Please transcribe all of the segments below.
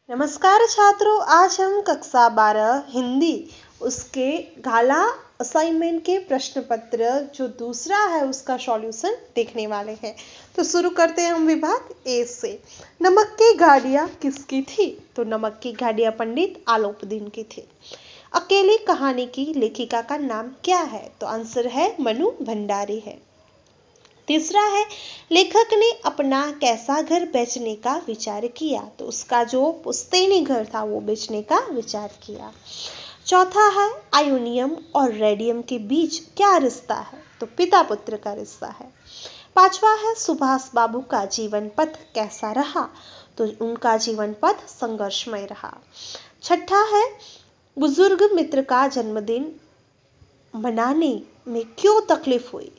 नमस्कार छात्रों, आज हम कक्षा 12 हिंदी उसके गाला असाइनमेंट के प्रश्न पत्र जो दूसरा है उसका सॉल्यूशन देखने वाले हैं। तो शुरू करते हैं हम विभाग ए से। नमक की गाड़ियाँ किसकी थी? तो नमक की गाड़ियाँ पंडित आलोपदीन की थी। अकेली कहानी की लेखिका का नाम क्या है? तो आंसर है मनु भंडारी है। तीसरा है, लेखक ने अपना कैसा घर बेचने का विचार किया? तो उसका जो पुश्तैनी घर था वो बेचने का विचार किया। चौथा है, आयोनियम और रेडियम के बीच क्या रिश्ता है? तो पिता पुत्र का रिश्ता है। पांचवा है, सुभाष बाबू का जीवन पथ कैसा रहा? तो उनका जीवन पथ संघर्षमय रहा। छठा है, बुजुर्ग मित्र का जन्मदिन मनाने में क्यों तकलीफ हुई?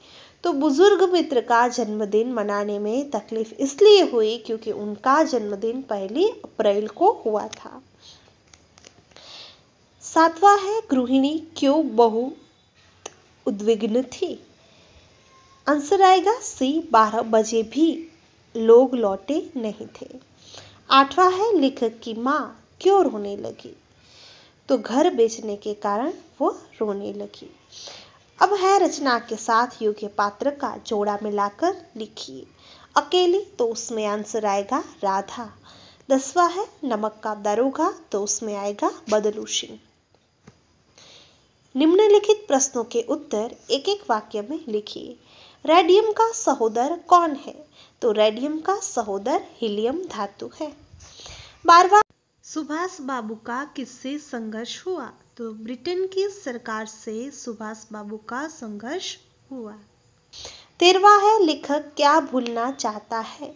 तो बुजुर्ग मित्र का जन्मदिन मनाने में तकलीफ इसलिए हुई क्योंकि उनका जन्मदिन 1 अप्रैल को हुआ था। सातवां है, गृहिणी क्यों बहुत उद्विग्न थी? आंसर आएगा सी, 12 बजे भी लोग लौटे नहीं थे। आठवां है, लेखक की माँ क्यों रोने लगी? तो घर बेचने के कारण वो रोने लगी। अब है, रचना के साथ योग्य पात्र का जोड़ा मिलाकर लिखिए। अकेली, तो उसमें आंसर आएगा राधा। 10वां है, नमक का दरोगा, तो उसमें आएगा बदलू सिंह। निम्नलिखित प्रश्नों के उत्तर एक एक वाक्य में लिखिए। रेडियम का सहोदर कौन है? तो रेडियम का सहोदर हीलियम धातु है। 12वां, सुभाष बाबू का किससे संघर्ष हुआ? तो ब्रिटेन की सरकार से सुभाष बाबू का संघर्ष हुआ। 13वां है, लेखक क्या भूलना चाहता है?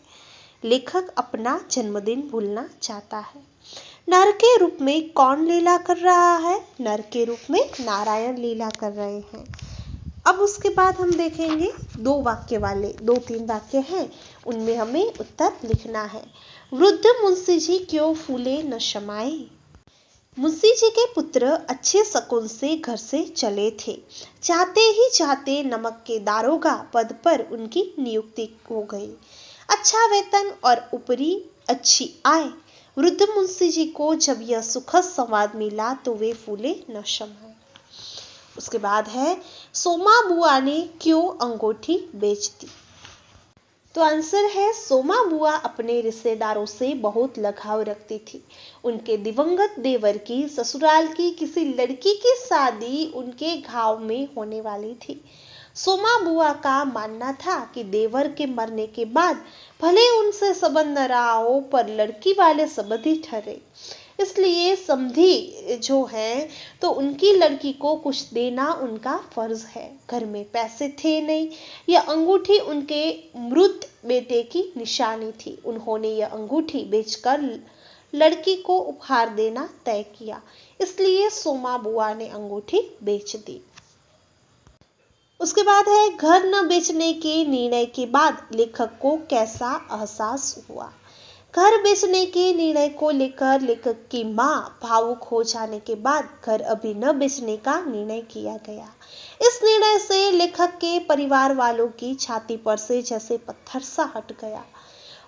लेखक अपना जन्मदिन भूलना चाहता है। नर के रूप में कौन लीला कर रहा है? नर के रूप में नारायण लीला कर रहे हैं। अब उसके बाद हम देखेंगे 2 वाक्य वाले 2-3 वाक्य हैं, उनमें हमें उत्तर लिखना है। वृद्ध मुंशी जी क्यों फूले न समाये? मुंशी जी के पुत्र अच्छे शकुन से घर से चले थे। चाहते ही चाहते नमक के दारोगा पद पर उनकी नियुक्ति हो गई। अच्छा वेतन और ऊपरी अच्छी आय। वृद्ध मुंशी जी को जब यह सुखद संवाद मिला तो वे फूले न समाये। उसके बाद है, सोमा बुआ ने क्यों अंगूठी बेच दी? तो आंसर है, सोमा बुआ अपने रिश्तेदारों से बहुत लगाव रखती थी। उनके दिवंगत देवर की ससुराल की किसी लड़की की शादी उनके गांव में होने वाली थी। सोमा बुआ का मानना था कि देवर के मरने के बाद भले उनसे संबंध न रहा हो पर लड़की वाले संबंधी ठहरे, इसलिए समधी जो है तो उनकी लड़की को कुछ देना उनका फर्ज है। घर में पैसे थे नहीं, यह अंगूठी उनके मृत बेटे की निशानी थी। उन्होंने यह अंगूठी बेचकर लड़की को उपहार देना तय किया, इसलिए सोमा बुआ ने अंगूठी बेच दी। उसके बाद है, घर न बेचने के निर्णय के बाद लेखक को कैसा एहसास हुआ? घर बेचने के निर्णय को लेकर लेखक की मां भावुक हो जाने के बाद घर अभी न बेचने का निर्णय किया गया। इस निर्णय से लेखक के परिवार वालों की छाती पर से जैसे पत्थर सा हट गया।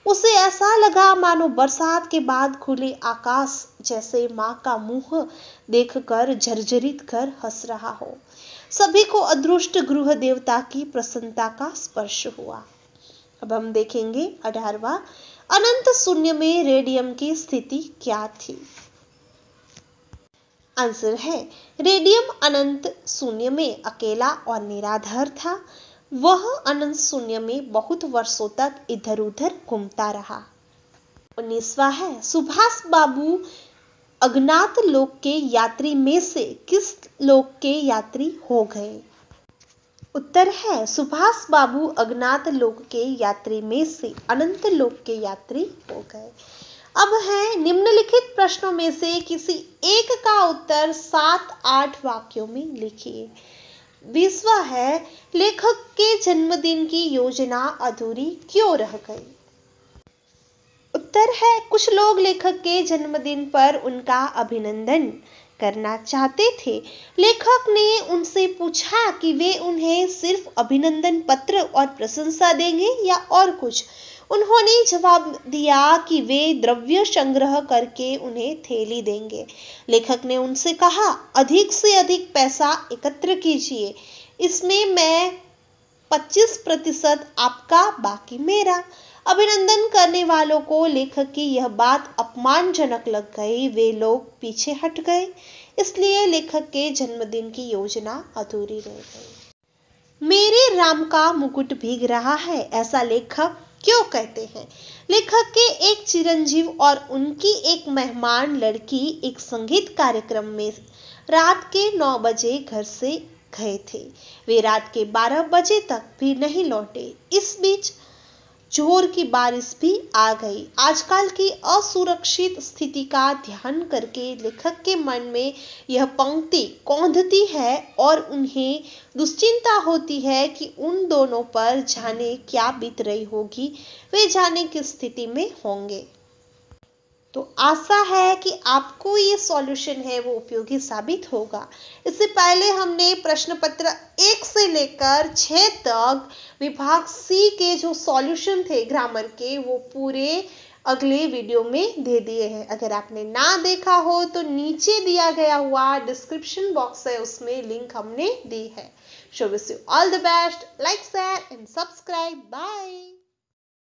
उसे ऐसा लगा मानो बरसात के बाद खुले आकाश जैसे मां का मुंह देखकर झरझरित कर हंस रहा हो। सभी को अदृष्ट गृह देवता की प्रसन्नता का स्पर्श हुआ। अब हम देखेंगे 18वां, अनंत शून्य में रेडियम की स्थिति क्या थी? आंसर है, रेडियम अनंत शून्य में अकेला और निराधार था। वह अनंत शून्य में बहुत वर्षों तक इधर उधर घूमता रहा। 19वां है, सुभाष बाबू अज्ञात लोक के यात्री में से किस लोक के यात्री हो गए? उत्तर है, सुभाष बाबू अज्ञात लोक के यात्री में से अनंत लोक के यात्री हो गए। अब है, निम्नलिखित प्रश्नों में से किसी एक का उत्तर 7-8 वाक्यों में लिखिए। 20वां है, लेखक के जन्मदिन की योजना अधूरी क्यों रह गई? उत्तर है, कुछ लोग लेखक के जन्मदिन पर उनका अभिनंदन करना चाहते थे। लेखक ने उनसे पूछा कि वे उन्हें सिर्फ अभिनंदन पत्र और प्रशंसा देंगे या और कुछ। उन्होंने जवाब दिया कि वे द्रव्य संग्रह करके उन्हें थैली देंगे। लेखक ने उनसे कहा, अधिक से अधिक पैसा एकत्र कीजिए, इसमें मैं 25% आपका, बाकी मेरा। अभिनंदन करने वालों को लेखक की यह बात अपमानजनक लग गई। वे लोग पीछे हट गए, इसलिए लेखक के जन्मदिन की योजना अधूरी रह गई। मेरे राम का मुकुट भीग रहा है, ऐसा लेखक क्यों कहते हैं? लेखक के एक चिरंजीव और उनकी एक मेहमान लड़की एक संगीत कार्यक्रम में रात के 9 बजे घर से गए थे। वे रात के 12 बजे तक भी नहीं लौटे। इस बीच जोर की बारिश भी आ गई। आजकल की असुरक्षित स्थिति का ध्यान करके लेखक के मन में यह पंक्ति कौंधती है और उन्हें दुश्चिंता होती है कि उन दोनों पर जाने क्या बीत रही होगी, वे जाने किस स्थिति में होंगे। तो आशा है कि आपको ये सॉल्यूशन है वो उपयोगी साबित होगा। इससे पहले हमने प्रश्न पत्र 1 से लेकर 6 तक विभाग सी के जो सॉल्यूशन थे ग्रामर के, वो पूरे अगले वीडियो में दे दिए हैं। अगर आपने ना देखा हो तो नीचे दिया गया हुआ डिस्क्रिप्शन बॉक्स है, उसमें लिंक हमने दी है। So wish you all the best, like share and subscribe. Bye.